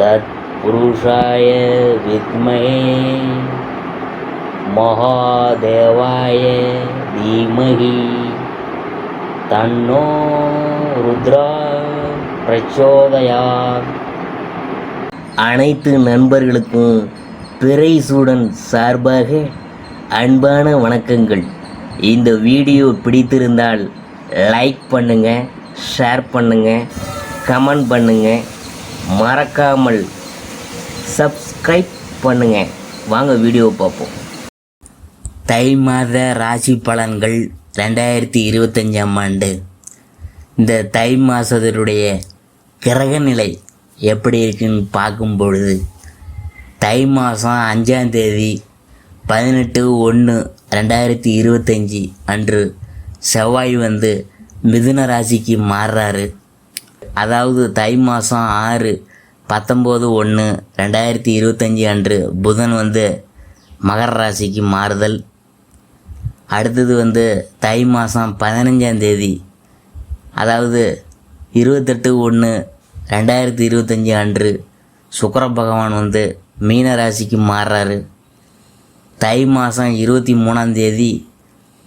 तत्पुरुषाय विद्महे महादेवाय धीमहि तन्नो रुद्रा प्रचोदयात्. அனைத்து நண்பர்களுக்கும் பிறைசூடன் சார்பாக அன்பான வணக்கங்கள். இந்த வீடியோ பிடித்திருந்தால் லைக் பண்ணுங்கள், ஷேர் பண்ணுங்கள், கமெண்ட் பண்ணுங்கள், மறக்காமல் சப்ஸ்கிரைப் பண்ணுங்கள். வாங்க வீடியோ பார்ப்போம். தை மாத ராசி பலன்கள் 2025ஆம் ஆண்டு. இந்த தை மாதத்தினுடைய கிரகநிலை எப்படி இருக்குன்னு பார்க்கும் பொழுது, தை மாதம் 5ஆம் தேதி 18/1/2025 அன்று செவ்வாய் மிதுன ராசிக்கு மாறுறாரு. அதாவது தை மாதம் 6/19/1/2025 அன்று புதன் மகர ராசிக்கு மாறுதல். அடுத்தது தை மாதம் 15ஆம் தேதி, அதாவது 28/1/2025 அன்று சுக்கிர பகவான் மீன ராசிக்கு மாறுறாரு. தை மாதம் 23ஆம் தேதி,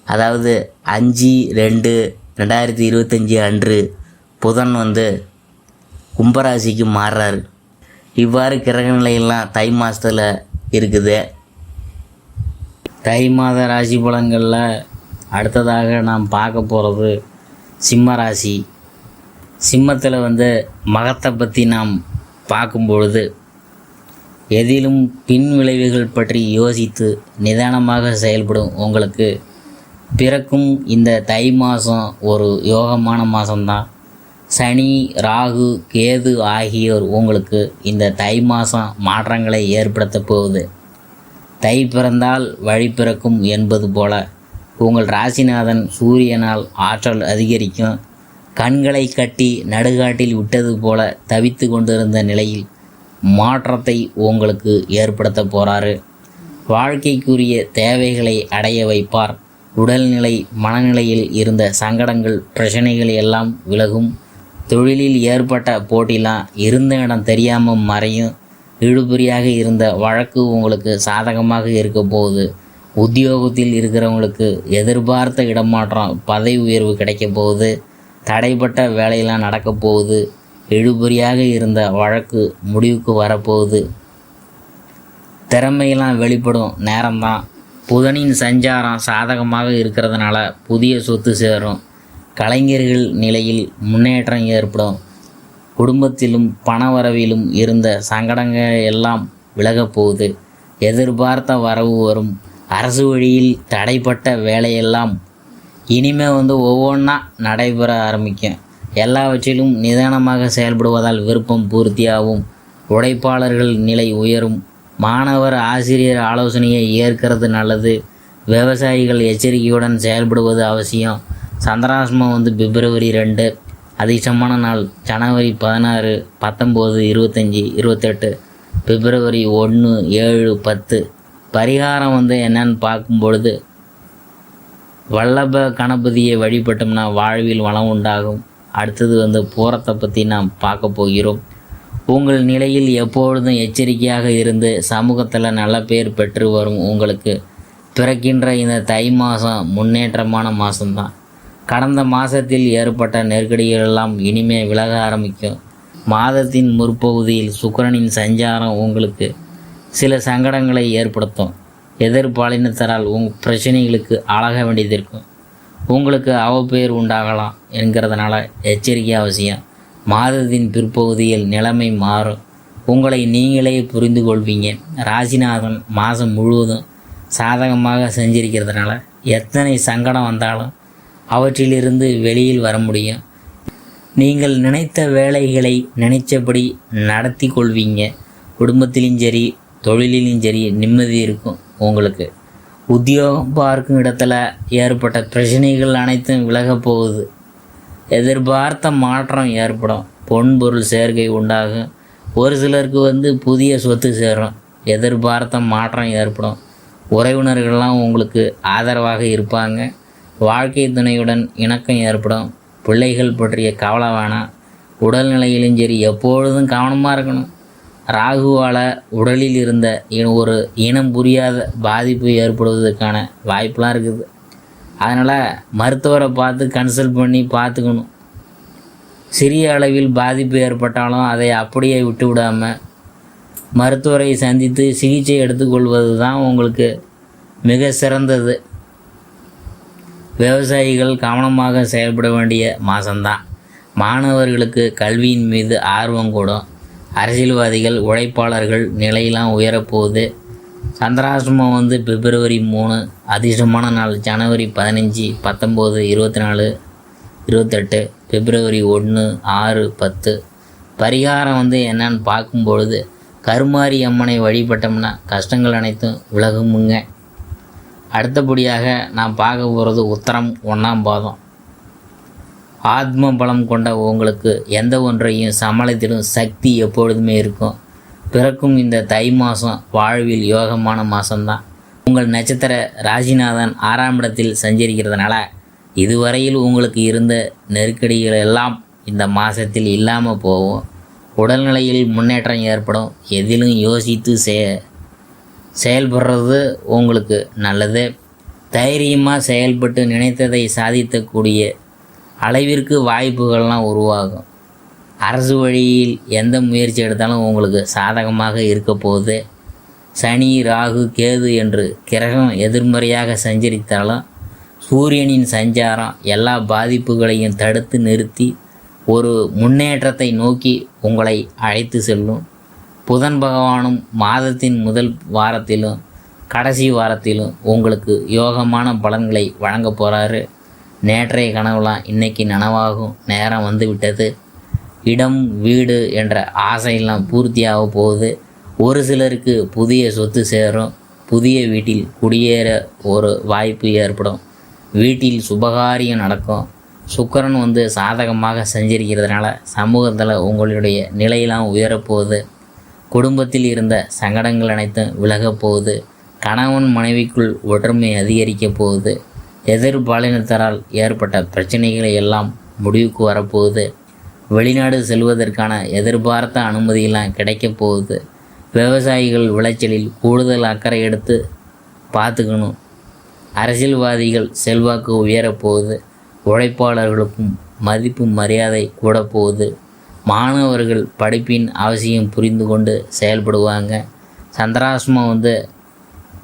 அதாவது 5/2/2025 அன்று புதன் கும்பராசிக்கு மாறுறாரு. இவ்வாறு கிரகநிலையெல்லாம் தை மாதத்தில் இருக்குது. தை மாத ராசி பலன்களில் அடுத்ததாக நாம் பார்க்க போகிறது சிம்ம ராசி. சிம்மத்தில் மகத்தை பற்றி நாம் பார்க்கும்பொழுது, எதிலும் பின் விளைவுகள் பற்றி யோசித்து நிதானமாக செயல்படும் உங்களுக்கு பிறக்கும் இந்த தை மாதம் ஒரு யோகமான மாதம்தான். சனி, ராகு, கேது ஆகியோர் உங்களுக்கு இந்த தை மாதம் மாற்றங்களை ஏற்படுத்த போகுது. தை பிறந்தால் வழி பிறக்கும் என்பது போல உங்கள் ராசிநாதன் சூரியனால் ஆற்றல் அதிகரிக்கும். கண்களை கட்டி நடுகாட்டில் விட்டது போல தவித்து கொண்டிருந்த நிலையில் மாற்றத்தை உங்களுக்கு ஏற்படுத்த போகிறாரு. வாழ்க்கைக்குரிய தேவைகளை அடைய வைப்பார். உடல்நிலை, மனநிலையில் இருந்த சங்கடங்கள், பிரச்சனைகள் எல்லாம் விலகும். தொழிலில் ஏற்பட்ட போட்டிலாம் இருந்த இடம் தெரியாமல் மறையும். இழுபறியாக இருந்த வழக்கு உங்களுக்கு சாதகமாக இருக்க போகுது. உத்தியோகத்தில் இருக்கிறவங்களுக்கு எதிர்பார்த்த இடமாற்றம், பதவி உயர்வு கிடைக்க போகுது. தடைப்பட்ட வேலையெல்லாம் நடக்க போகுது. இழுபறியாக இருந்த வழக்கு முடிவுக்கு வரப்போகுது. திறமையெல்லாம் வெளிப்படும் நேரம்தான். புதனின் சஞ்சாரம் சாதகமாக இருக்கிறதுனால புதிய சொத்து சேரும். கலைஞர்கள் நிலையில் முன்னேற்றம் ஏற்படும். குடும்பத்திலும் பணவரவிலும் இருந்த சங்கடங்கள் எல்லாம் விலகப் போகுது. எதிர்பார்த்த வரவு வரும். அரசு வழியில் தடைப்பட்ட வேலையெல்லாம் இனிமேல் ஒவ்வொன்றா நடைபெற ஆரம்பிக்கும். எல்லாவற்றிலும் நிதானமாக செயல்படுவதால் விருப்பம் பூர்த்தியாகும். உழைப்பாளர்கள் நிலை உயரும். மாணவர் ஆசிரியர் ஆலோசனையை ஏற்கிறது நல்லது. விவசாயிகள் எச்சரிக்கையுடன் செயல்படுவது அவசியம். சந்திராஷ்டமம் பிப்ரவரி 2. அதிர்ஷ்டமான நாள் ஜனவரி 16, 19, 25, 28, பிப்ரவரி 1, 7, 10. பரிகாரம் என்னன்னு பார்க்கும்பொழுது, வல்லப கணபதியை வழிபட்டோம்னா வாழ்வில் வளம் உண்டாகும். அடுத்தது போரத்தை பற்றி நாம் பார்க்க போகிறோம். உங்கள் நிலையில் எப்பொழுதும் எச்சரிக்கையாக இருந்து சமூகத்தில் நல்ல பேர் பெற்று வரும் உங்களுக்கு பிறக்கின்ற இந்த தை மாதம் முன்னேற்றமான மாதம்தான். கடந்த மாதத்தில் ஏற்பட்ட நெருக்கடிகளெல்லாம் இனிமே விலக ஆரம்பிக்கும். மாதத்தின் முற்பகுதியில் சுக்கிரனின் சஞ்சாரம் உங்களுக்கு சில சங்கடங்களை ஏற்படுத்தும். எதிர்பாலினத்தரால் உங்கள் பிரச்சனைகளுக்கு ஆளாக வேண்டியது இருக்கும். உங்களுக்கு அவப்பெயர் உண்டாகலாம் என்கிறதுனால எச்சரிக்கை அவசியம். மாதத்தின் பிற்பகுதியில் நிலைமை மாறும். உங்களை நீங்களே புரிந்து கொள்வீங்க. ராசிநாதன் மாதம் முழுவதும் சாதகமாக செஞ்சிருக்கிறதுனால எத்தனை சங்கடம் வந்தாலும் அவற்றிலிருந்து வெளியில் வர முடியும். நீங்கள் நினைத்த வேலைகளை நினைத்தபடி நடத்தி கொள்வீங்க. குடும்பத்திலும் சரி, தொழிலிலும் சரி நிம்மதி இருக்கும். உங்களுக்கு உத்தியோகம் பார்க்கும் இடத்துல ஏற்பட்ட பிரச்சனைகள் அனைத்தும் விலகப் போகுது. எதிர்பார்த்த மாற்றம் ஏற்படும். பொன்பொருள் சேர்க்கை உண்டாகும். ஒரு சிலருக்கு புதிய சொத்து சேரும். எதிர்பார்த்த மாற்றம் ஏற்படும். உறவினர்கள்லாம் உங்களுக்கு ஆதரவாக இருப்பாங்க. வாழ்க்கை துணையுடன் இணக்கம் ஏற்படும். பிள்ளைகள் பற்றிய கவலை வேணாம். உடல்நிலையிலும் சரி எப்பொழுதும் கவனமாக இருக்கணும். ராகுவால் உடலில் இருந்த ஒரு இனம் புரியாத பாதிப்பு ஏற்படுவதற்கான வாய்ப்பெலாம் இருக்குது. அதனால் மருத்துவரை பார்த்து கன்சல்ட் பண்ணி பார்த்துக்கணும். சிறிய அளவில் பாதிப்பு ஏற்பட்டாலும் அதை அப்படியே விட்டு விடாமல் மருத்துவரை சந்தித்து சிகிச்சை எடுத்துக்கொள்வது தான் உங்களுக்கு மிக சிறந்தது. விவசாயிகள் கவனமாக செயல்பட வேண்டிய மாதம்தான். மாணவர்களுக்கு கல்வியின் மீது ஆர்வம் கூடும். அரசியல்வாதிகள் உழைப்பாளர்கள் நிலையெல்லாம் உயரப்போகுது. சந்திராஷ்டமம் பிப்ரவரி 3, அதிர்ஷ்டமான நாள் ஜனவரி 15, 19, 24, 28, பிப்ரவரி 1, 6, 10. பரிகாரம் என்னன்னு பார்க்கும்பொழுது கருமாரி அம்மனை வழிபட்டோம்னா கஷ்டங்கள் அனைத்தும் விலகுமுங்க. அடுத்தபடியாக நான் பார்க்க போகிறது உத்தரம் 1ஆம் பாதம். ஆத்ம பலம் கொண்ட உங்களுக்கு எந்த ஒன்றையும் சமாளித்திடும் சக்தி எப்பொழுதுமே இருக்கும். பிறக்கும் இந்த தை மாதம் வாழ்வில் யோகமான மாதம்தான். உங்கள் நட்சத்திர ராசிநாதன் 6ஆம் இடத்தில் சஞ்சரிக்கிறதுனால இதுவரையில் உங்களுக்கு இருந்த நெருக்கடிகள் எல்லாம் இந்த மாதத்தில் இல்லாமல் போகும். உடல்நிலையில் முன்னேற்றம் ஏற்படும். எதிலும் யோசித்து செயல்படுறது உங்களுக்கு நல்லது. தைரியமாக செயல்பட்டு நினைத்ததை சாதிக்கக்கூடிய அளவிற்கு வாய்ப்புகள்லாம் உருவாகும். அரசு வழியில் எந்த முயற்சி எடுத்தாலும் உங்களுக்கு சாதகமாக இருக்க போகுது. சனி, ராகு, கேது என்று கிரகம் எதிர்மறையாக சஞ்சரித்தாலும் சூரியனின் சஞ்சாரம் எல்லா பாதிப்புகளையும் தடுத்து நிறுத்தி ஒரு முன்னேற்றத்தை நோக்கி உங்களை அழைத்து செல்லும். புதன் பகவானும் மாதத்தின் முதல் வாரத்திலும் கடைசி வாரத்திலும் உங்களுக்கு யோகமான பலன்களை வழங்க போகிறாரு. நேற்றைய கனவுலாம் இன்றைக்கி நனவாகும் நேரம் விட்டது. இடம், வீடு என்ற ஆசையெல்லாம் பூர்த்தியாக போகுது. ஒரு சிலருக்கு புதிய சொத்து சேரும். புதிய வீட்டில் குடியேற ஒரு வாய்ப்பு ஏற்படும். வீட்டில் சுபகாரியம் நடக்கும். சுக்கிரன் சாதகமாக சஞ்சரிக்கிறதுனால சமூகத்தில் உங்களுடைய நிலையெல்லாம் உயரப்போகுது. குடும்பத்தில் இருந்த சங்கடங்கள் அனைத்தும் விலகப் போகுது. கணவன் மனைவிக்குள் ஒற்றுமை அதிகரிக்கப் போகுது. எதிர்பாலினத்தாரால் ஏற்பட்ட பிரச்சனைகளை எல்லாம் முடிவுக்கு வரப்போகுது. வெளிநாடு செல்வதற்கான எதிர்பார்த்த அனுமதியெல்லாம் கிடைக்கப் போகுது. விவசாயிகள் விளைச்சலில் கூடுதல் அக்கறை எடுத்து பார்த்துக்கணும். அரசியல்வாதிகள் செல்வாக்கு உயரப்போகுது. உழைப்பாளர்களுக்கும் மதிப்பு மரியாதை கூட போகுது. மாணவர்கள் படிப்பின் அவசியம் புரிந்து கொண்டு செயல்படுவாங்க. சந்திராஷ்டமம்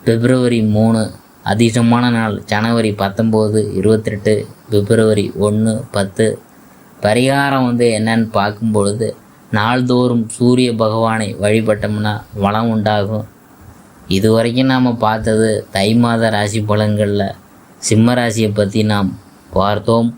பிப்ரவரி 3, அதிர்ஷ்டமான நாள் ஜனவரி 19, 28, பிப்ரவரி 1, 10. பரிகாரம் என்னன்னு பார்க்கும்பொழுது நாள்தோறும் சூரிய பகவானை வழிபட்டோம்னா வளம் உண்டாகும். இதுவரைக்கும் நாம் பார்த்தது தை மாத ராசி பலன்களில் சிம்ம ராசியை பற்றி நாம் பார்த்தோம்.